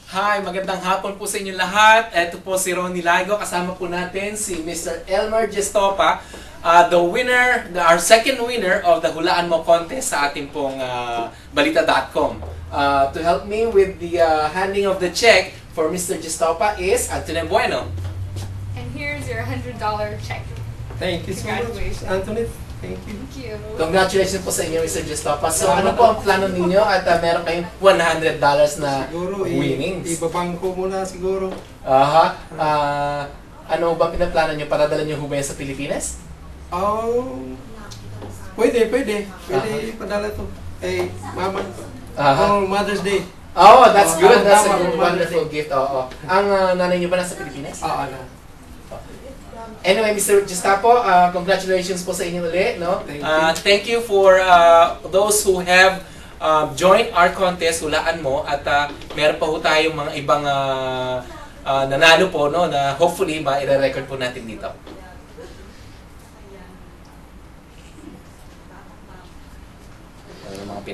Hi, magandang hapon po sa inyo lahat. Ito po si Ronnie Lago. Kasama po natin si Mr. Elmer Gestopa, the winner, our second winner of the Hulaan Mo contest sa ating pong balita.com. To help me with the handing of the check for Mr. Gestopa is Anthony Bueno. And here's your $100 check. Thank you so much, Anthony. Thank you. Thank you. Congratulations po sa inyo, Mr. Gestopa. So ano po ang plano ninyo at meron kayong $100 na Siguro, winnings? ibabangko muna siguro. Aha. Ano bang pinaplano nyo para dala nyo hubay sa Pilipinas? Oh, pwede padala to. Eh, mama. Aha. Oh, Mother's Day. Oh, that's good. That's a tama, good, wonderful gift. Oo. Ang nanay niyo ba nasa Pilipinas? Oo, ano. Anyway, Mr. Gestopo, congratulations po sa inyo ulit, no? Thank you. Thank you for those who have joined our contest, Hulaan Mo, at meron pa po tayong mga ibang nanalo po, no, na hopefully ma-record po natin dito.